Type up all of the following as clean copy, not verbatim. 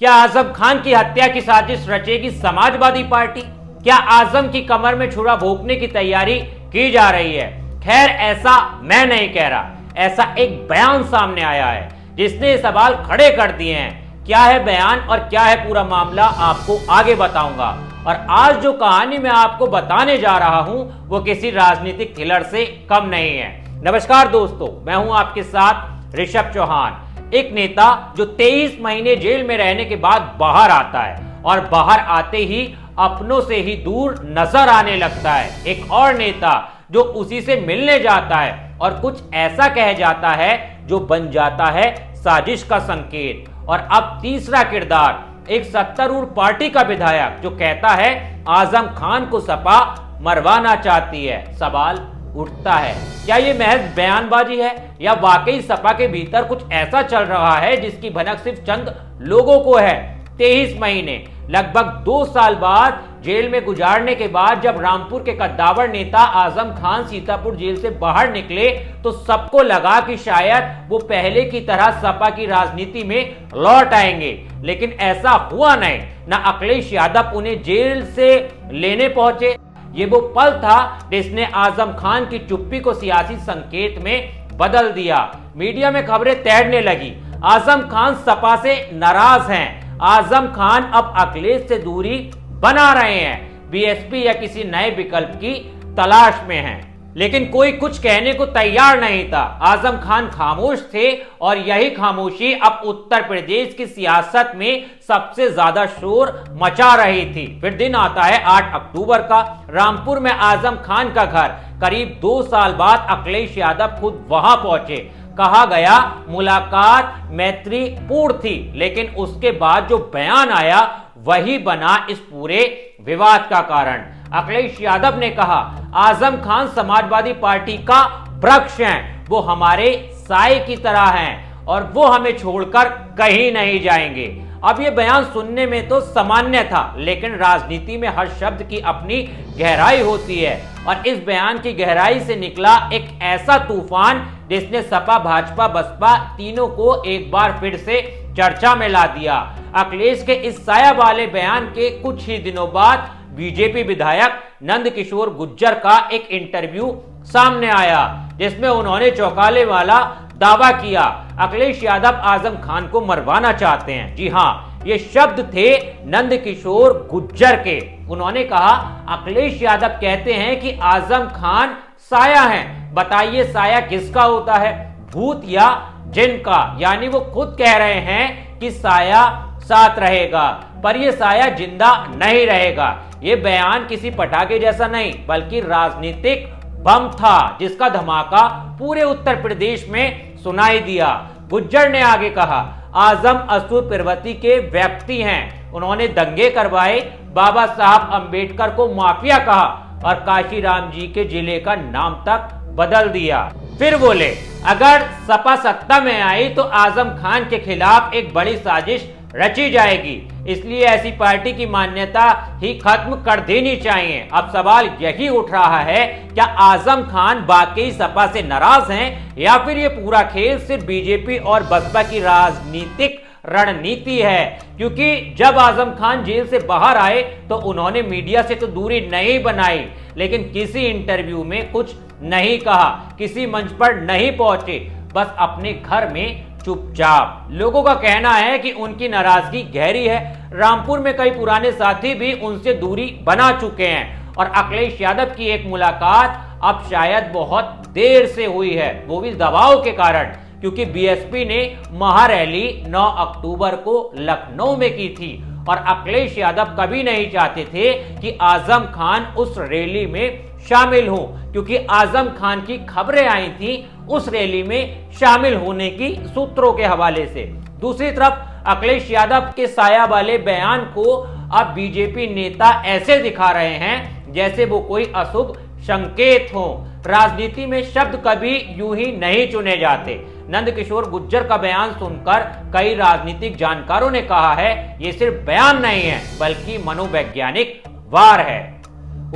क्या आजम खान की हत्या की साजिश रचेगी समाजवादी पार्टी? क्या आजम की कमर में छुरा भोंकने की तैयारी की जा रही है? खैर, ऐसा मैं नहीं कह रहा, ऐसा एक बयान सामने आया है जिसने सवाल खड़े कर दिए हैं। क्या है बयान और क्या है पूरा मामला, आपको आगे बताऊंगा। और आज जो कहानी मैं आपको बताने जा रहा हूं वो किसी राजनीतिक थ्रिलर से कम नहीं है। नमस्कार दोस्तों, मैं हूं आपके साथ ऋषभ चौहान। एक नेता जो 23 महीने जेल में रहने के बाद बाहर आता है और बाहर आते ही अपनों से ही दूर नजर आने लगता है। एक और नेता जो उसी से मिलने जाता है और कुछ ऐसा कह जाता है जो बन जाता है साजिश का संकेत। और अब तीसरा किरदार, एक सत्तारूढ़ पार्टी का विधायक जो कहता है आजम खान को सपा मरवाना चाहती है। सवाल उठता है, क्या यह महज बयानबाजी है या वाकई सपा के भीतर कुछ ऐसा चल रहा है जिसकी भनक सिर्फ चंद लोगों को है? 23 महीने, लगभग 2 साल बाद जेल में गुजारने के बाद जब रामपुर के कद्दावर नेता आजम खान सीतापुर जेल से बाहर निकले तो सबको लगा कि शायद वो पहले की तरह सपा की राजनीति में लौट आएंगे, लेकिन ऐसा हुआ नहीं। न अखिलेश यादव उन्हें जेल से लेने पहुंचे। ये वो पल था जिसने आजम खान की चुप्पी को सियासी संकेत में बदल दिया। मीडिया में खबरें तैरने लगी, आजम खान सपा से नाराज हैं, आजम खान अब अखिलेश से दूरी बना रहे हैं, बीएसपी या किसी नए विकल्प की तलाश में हैं। लेकिन कोई कुछ कहने को तैयार नहीं था। आजम खान खामोश थे और यही खामोशी अब उत्तर प्रदेश की सियासत में सबसे ज्यादा शोर मचा रही थी। फिर दिन आता है 8 अक्टूबर का। रामपुर में आजम खान का घर। करीब 2 साल बाद अखिलेश यादव खुद वहां पहुंचे। कहा गया मुलाकात मैत्रीपूर्ण थी, लेकिन उसके बाद जो बयान आया वही बना इस पूरे विवाद का कारण। अखिलेश यादव ने कहा आजम खान समाजवादी पार्टी का वृक्ष हैं, वो हमारे साए की तरह हैं और वो हमें छोड़कर कहीं नहीं जाएंगे। अब ये बयान सुनने में तो सामान्य था, लेकिन राजनीति में हर शब्द की अपनी गहराई होती है और इस बयान की गहराई से निकला एक ऐसा तूफान जिसने सपा भाजपा बसपा तीनों को एक बार फिर से चर्चा में ला दिया। अखिलेश के इस साया वाले बयान के कुछ ही दिनों बाद बीजेपी विधायक नंदकिशोर गुर्जर का एक इंटरव्यू सामने आया जिसमें उन्होंने चौंकाने वाला दावा किया, अखिलेश यादव आजम खान को मरवाना चाहते हैं। जी हां, ये शब्द थे नंदकिशोर गुर्जर के। उन्होंने कहा अखिलेश यादव कहते हैं कि आजम खान साया हैं। बताइए साया किसका होता है, भूत या जिन का? यानी वो खुद कह रहे हैं कि साया साथ रहेगा, पर यह साया जिंदा नहीं रहेगा। यह बयान किसी पटाखे जैसा नहीं बल्कि राजनीतिक बम था जिसका धमाका पूरे उत्तर प्रदेश में सुनाई दिया। गुर्जर ने आगे कहा आजम असुर प्रवृत्ति के व्यक्ति हैं, उन्होंने दंगे करवाए, बाबा साहब अंबेडकर को माफिया कहा और काशीराम जी के जिले का नाम तक बदल दिया। फिर बोले अगर सपा सत्ता में आई तो आजम खान के खिलाफ एक बड़ी साजिश रची जाएगी, इसलिए ऐसी पार्टी की मान्यता ही खत्म कर देनी चाहिए। अब सवाल यही उठ रहा है, क्या आजम खान वाकई सपा से नाराज हैं या फिर ये पूरा खेल सिर्फ बीजेपी और बसपा की राजनीतिक रणनीति है? क्योंकि जब आजम खान जेल से बाहर आए तो उन्होंने मीडिया से तो दूरी नहीं बनाई, लेकिन किसी इंटरव्यू में कुछ नहीं कहा, किसी मंच पर नहीं पहुंचे, बस अपने घर में चुपचाप। लोगों का कहना है कि उनकी नाराजगी गहरी है। रामपुर में कई पुराने साथी भी उनसे दूरी बना चुके हैं और अखिलेश यादव की एक मुलाकात अब शायद बहुत देर से हुई है, वो भी दबाव के कारण, क्योंकि बीएसपी ने महारैली 9 अक्टूबर को लखनऊ में की थी और अखिलेश यादव कभी नहीं चाहते थे कि आजम खान उस रैली में शामिल हो, क्योंकि आजम खान की खबरें आई थी उस रैली में शामिल होने की सूत्रों के हवाले से। दूसरी तरफ अखिलेश यादव के साया वाले बयान को अब बीजेपी नेता ऐसे दिखा रहे हैं जैसे वो कोई अशुभ संकेत हो। राजनीति में शब्द कभी यूं ही नहीं चुने जाते। नंदकिशोर गुर्जर का बयान सुनकर कई राजनीतिक जानकारों ने कहा है ये सिर्फ बयान नहीं है बल्कि मनोवैज्ञानिक वार है।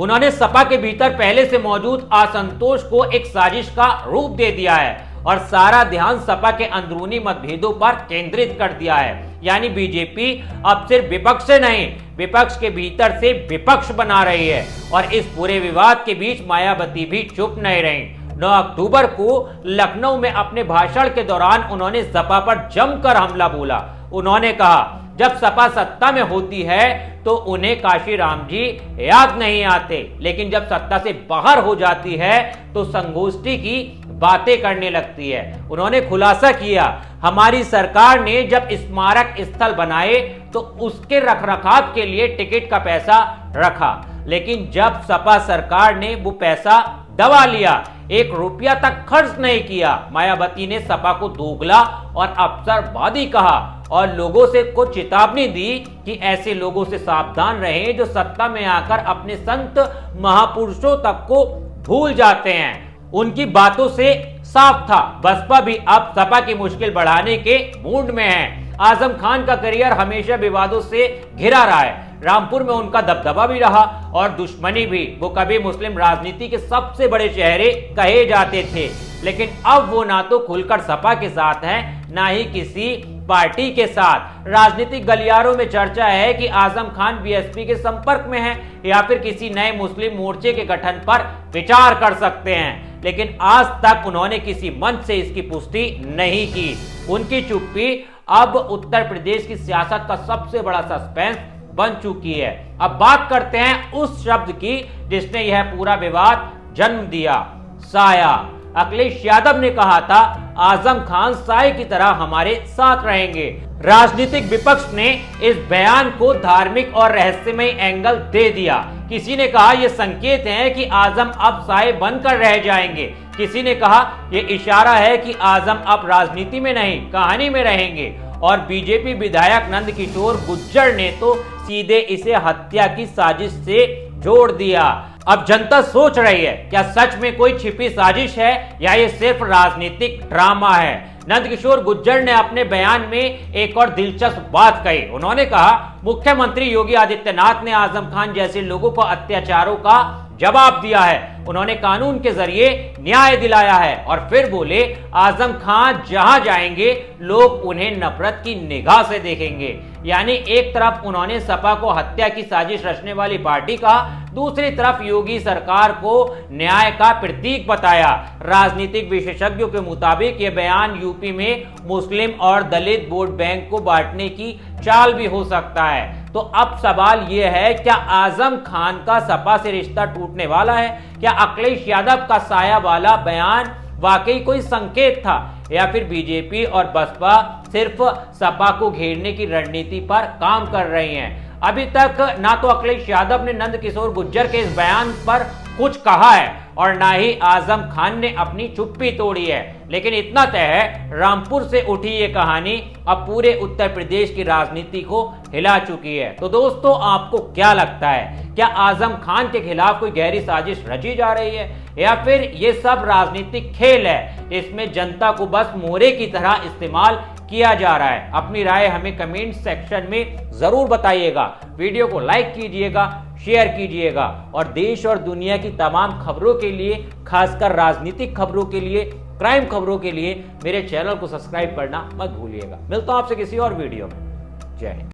उन्होंने सपा के भीतर पहले से मौजूद असंतोष को एक साजिश का रूप दे दिया है और सारा ध्यान सपा के अंदरूनी मतभेदों पर केंद्रित कर दिया है। यानी बीजेपी अब सिर्फ विपक्ष से नहीं, विपक्ष के भीतर से विपक्ष बना रही है। और इस पूरे विवाद के बीच मायावती भी चुप नहीं रही। 9 अक्टूबर को लखनऊ में अपने भाषण के दौरान उन्होंने सपा पर जमकर हमला बोला। उन्होंने कहा, जब सपा सत्ता में होती है तो उन्हें काशीराम जी याद नहीं आते, लेकिन जब सत्ता से बाहर हो जाती है तो संगोष्ठी की बातें करने लगती है। उन्होंने खुलासा किया, हमारी सरकार ने जब स्मारक स्थल बनाए तो उसके रखरखाव के लिए टिकट का पैसा रखा, लेकिन जब सपा सरकार ने वो पैसा दबा लिया, 1 रुपया तक खर्च नहीं किया। मायावती ने सपा को दोगला और अवसरवादी कहा और लोगों से को चेतावनी दी कि ऐसे लोगों से सावधान रहें जो सत्ता में आकर अपने संत महापुरुषों तक को भूल जाते हैं। उनकी बातों से साफ था, बसपा भी अब सपा की मुश्किल बढ़ाने के मूड में है। आजम खान का करियर हमेशा विवादों से घिरा रहा है। रामपुर में उनका दबदबा भी रहा और दुश्मनी भी। वो कभी मुस्लिम राजनीति के सबसे बड़े चेहरे कहे जाते थे, लेकिन अब वो ना तो खुलकर सपा के साथ हैं, ना ही किसी पार्टी के साथ। राजनीतिक गलियारों में चर्चा है कि आजम खान बीएसपी के संपर्क में हैं या फिर किसी नए मुस्लिम मोर्चे के गठन पर विचार कर सकते हैं, लेकिन आज तक उन्होंने किसी मंच से इसकी पुष्टि नहीं की। उनकी चुप्पी अब उत्तर प्रदेश की सियासत का सबसे बड़ा सस्पेंस बन चुकी है। अब बात करते हैं उस शब्द की जिसने यह पूरा विवाद जन्म दिया, साया। अखिलेश यादव ने कहा था, आजम खान साए की तरह हमारे साथ रहेंगे। राजनीतिक विपक्ष ने इस बयान को धार्मिक और रहस्यमय एंगल दे दिया। किसी ने कहा यह संकेत है कि आजम अब साए बनकर रह जाएंगे। किसी ने कहा यह इशारा है कि आजम अब राजनीति में नहीं, कहानी में रहेंगे। और बीजेपी विधायक नंदकिशोर गुज्जर ने तो सीधे इसे हत्या की साजिश से जोड़ दिया। अब जनता सोच रही है, क्या सच में कोई छिपी साजिश है या ये सिर्फ राजनीतिक ड्रामा है। नंदकिशोर गुज्जर ने अपने बयान में एक और दिलचस्प बात कही। उन्होंने कहा, मुख्यमंत्री योगी आदित्यनाथ ने आजम खान जैसे लोगों को अत्याचारों का जवाब दिया है। उन्होंने कानून के जरिए न्याय दिलाया है। और फिर बोले, आजम खान जहां जाएंगे लोग उन्हें नफरत की निगाह से देखेंगे। यानी एक तरफ उन्होंने सपा को हत्या की साजिश रचने वाली पार्टी कहा, दूसरी तरफ योगी सरकार को न्याय का प्रतीक बताया। राजनीतिक विशेषज्ञों के मुताबिक यह बयान यूपी में मुस्लिम और दलित वोट बैंक को बांटने की चाल भी हो सकता है। तो अब सवाल यह है, क्या आजम खान का सपा से रिश्ता टूटने वाला है? क्या अखिलेश यादव का साया वाला बयान वाकई कोई संकेत था या फिर बीजेपी और बसपा सिर्फ सपा को घेरने की रणनीति पर काम कर रही हैं? अभी तक ना तो अखिलेश यादव ने नंदकिशोर गुज्जर के इस बयान पर कुछ कहा है और ना ही आजम खान ने अपनी चुप्पी तोड़ी है, लेकिन इतना तय है, रामपुर से उठी ये कहानी अब पूरे उत्तर प्रदेश की राजनीति को हिला चुकी है। तो दोस्तों, आपको क्या लगता है, क्या आजम खान के खिलाफ कोई गहरी साजिश रची जा रही है या फिर ये सब राजनीतिक खेल है, इसमें जनता को बस मोहरे की तरह इस्तेमाल किया जा रहा है? अपनी राय हमें कमेंट सेक्शन में जरूर बताइएगा। वीडियो को लाइक कीजिएगा, शेयर कीजिएगा और देश और दुनिया की तमाम खबरों के लिए, खासकर राजनीतिक खबरों के लिए, क्राइम खबरों के लिए मेरे चैनल को सब्सक्राइब करना मत भूलिएगा। मिलता हूं आपसे किसी और वीडियो में। जय हिंद।